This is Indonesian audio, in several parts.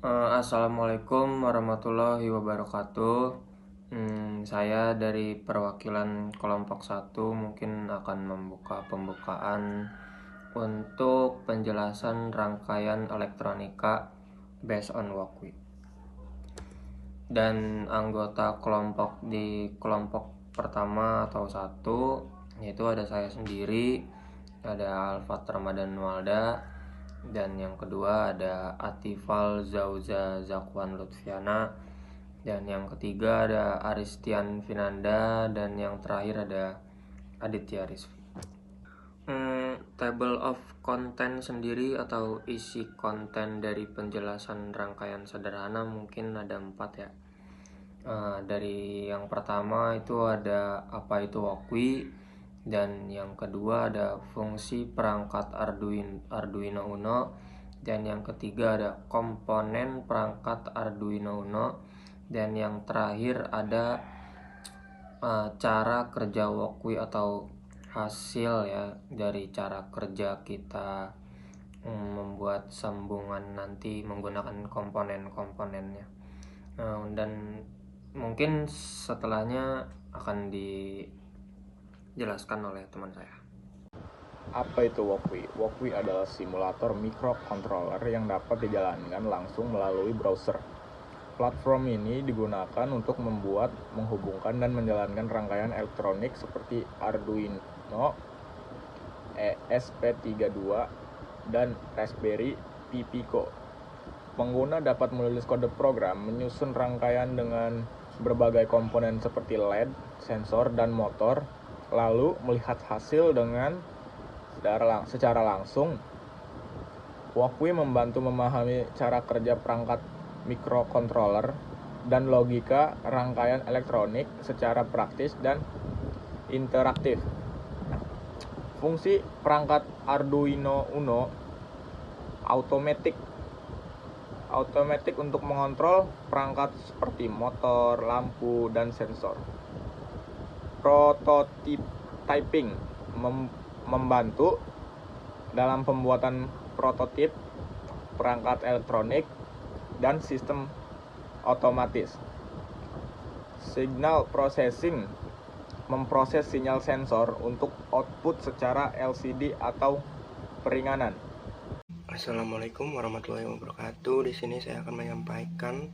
Assalamualaikum warahmatullahi wabarakatuh. Saya dari perwakilan kelompok 1 mungkin akan membuka pembukaan untuk penjelasan rangkaian elektronika based on Walkwi. Dan anggota kelompok di kelompok pertama atau 1 yaitu ada saya sendiri, ada Alfat Ramadan Walda, dan yang kedua ada Atifal Zauza Zakwan Lutfiana, dan yang ketiga ada Aristian Vinanda, dan yang terakhir ada Aditya Rizvi. Table of content sendiri atau isi konten dari penjelasan rangkaian sederhana mungkin ada 4 ya. Dari yang pertama itu ada apa itu Walkwi, dan yang kedua ada fungsi perangkat Arduino Uno, dan yang ketiga ada komponen perangkat Arduino Uno, dan yang terakhir ada cara kerja Walkwi atau hasil ya dari cara kerja kita membuat sambungan nanti menggunakan komponen-komponennya. Dan mungkin setelahnya akan dijelaskan oleh teman saya. Apa itu Walkwi? Walkwi adalah simulator microcontroller yang dapat dijalankan langsung melalui browser. Platform ini digunakan untuk membuat, menghubungkan, dan menjalankan rangkaian elektronik seperti Arduino, ESP32, dan Raspberry Pi Pico. Pengguna dapat menulis kode program, menyusun rangkaian dengan berbagai komponen seperti LED, sensor, dan motor, lalu melihat hasil secara langsung. Walkwi membantu memahami cara kerja perangkat microcontroller dan logika rangkaian elektronik secara praktis dan interaktif. Fungsi perangkat Arduino Uno automatic untuk mengontrol perangkat seperti motor, lampu, dan sensor. Prototyping membantu dalam pembuatan prototip perangkat elektronik dan sistem otomatis. Signal processing memproses sinyal sensor untuk output secara LCD atau peringanan. Assalamualaikum warahmatullahi wabarakatuh. Di sini saya akan menyampaikan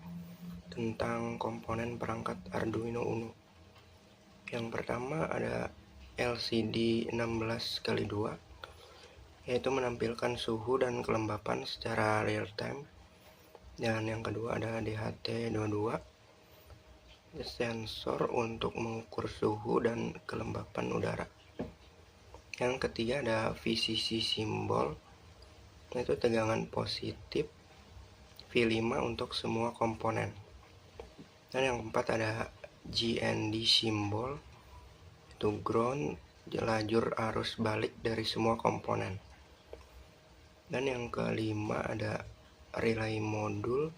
tentang komponen perangkat Arduino Uno. Yang pertama ada LCD 16x2, yaitu menampilkan suhu dan kelembapan secara real time. Dan yang kedua ada DHT22, sensor untuk mengukur suhu dan kelembapan udara. Yang ketiga ada VCC simbol, yaitu tegangan positif V5 untuk semua komponen. Dan yang keempat ada GND simbol, itu ground, lajur arus balik dari semua komponen. Dan yang kelima ada relay modul,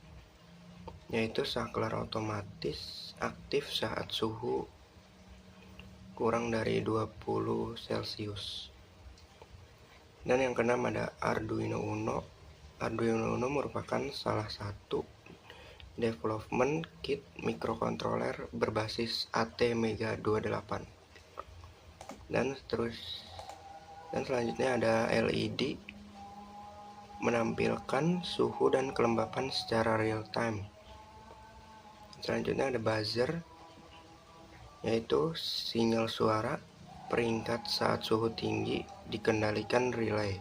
yaitu saklar otomatis aktif saat suhu kurang dari 20 Celcius. Dan yang keenam ada Arduino Uno. Arduino Uno merupakan salah satu development kit microcontroller berbasis ATmega28. Dan selanjutnya ada LED, menampilkan suhu dan kelembapan secara real time. Selanjutnya ada buzzer, yaitu sinyal suara peringkat saat suhu tinggi dikendalikan relay.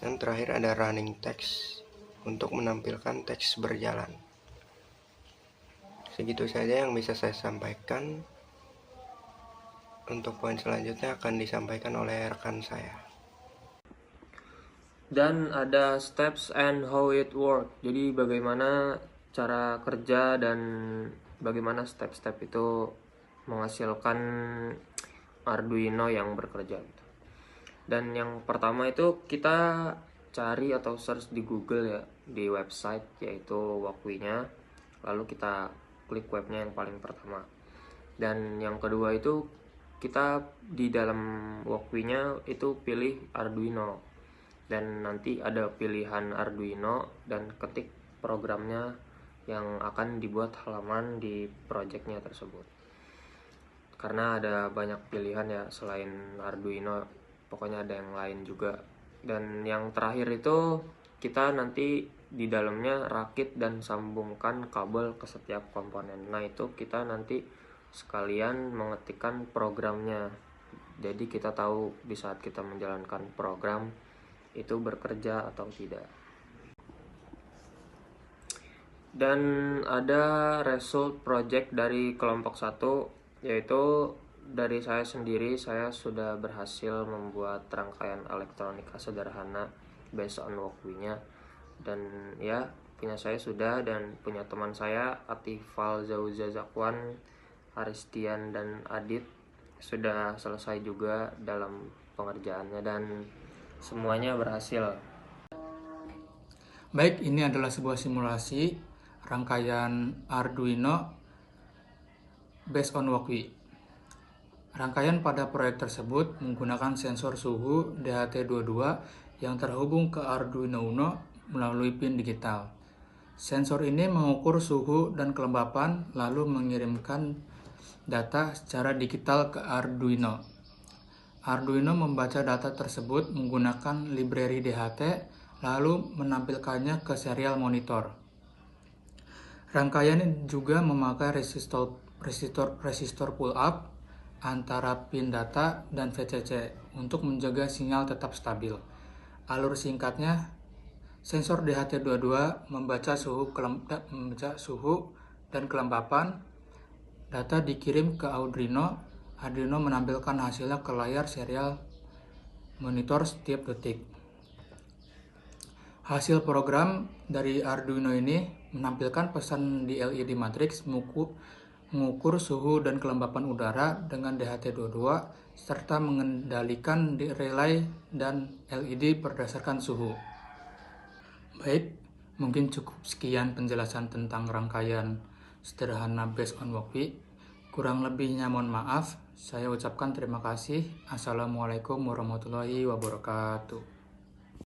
Dan terakhir ada running text untuk menampilkan teks berjalan. Segitu saja yang bisa saya sampaikan. Untuk poin selanjutnya akan disampaikan oleh rekan saya. Dan ada steps and how it work. Jadi bagaimana cara kerja dan bagaimana step-step itu menghasilkan Arduino yang bekerja. Dan yang pertama itu kita cari atau search di Google ya, di website yaitu Walkwi-nya. Lalu kita klik webnya yang paling pertama. Dan yang kedua itu kita di dalam Walkwi-nya itu pilih Arduino. Dan nanti ada pilihan Arduino dan ketik programnya yang akan dibuat halaman di projectnya tersebut. Karena ada banyak pilihan ya selain Arduino, pokoknya ada yang lain juga. Dan yang terakhir itu kita nanti di dalamnya rakit dan sambungkan kabel ke setiap komponen. Nah itu kita nanti sekalian mengetikkan programnya. Jadi kita tahu di saat kita menjalankan program itu bekerja atau tidak. Dan ada result project dari kelompok 1, yaitu dari saya sendiri. Saya sudah berhasil membuat rangkaian elektronika sederhana based on Walkwi-nya. Dan ya, punya saya sudah, dan punya teman saya Atifal Zauza Zakwan, Aristian, dan Adit sudah selesai juga dalam pengerjaannya, dan semuanya berhasil. Baik, ini adalah sebuah simulasi rangkaian Arduino based on Walkwi. Rangkaian pada proyek tersebut menggunakan sensor suhu DHT22 yang terhubung ke Arduino Uno melalui pin digital. Sensor ini mengukur suhu dan kelembapan lalu mengirimkan data secara digital ke Arduino. Arduino membaca data tersebut menggunakan library DHT lalu menampilkannya ke serial monitor. Rangkaian ini juga memakai resistor pull up antara pin data dan VCC untuk menjaga sinyal tetap stabil. Alur singkatnya, sensor DHT22 membaca suhu dan kelembapan. Data dikirim ke Arduino. Arduino menampilkan hasilnya ke layar serial monitor setiap detik. Hasil program dari Arduino ini menampilkan pesan di LED matriks mengukur suhu dan kelembapan udara dengan DHT22 serta mengendalikan relay dan LED berdasarkan suhu. Baik, mungkin cukup sekian penjelasan tentang rangkaian sederhana based on Walkwi. Kurang lebihnya mohon maaf. Saya ucapkan terima kasih. Assalamualaikum warahmatullahi wabarakatuh.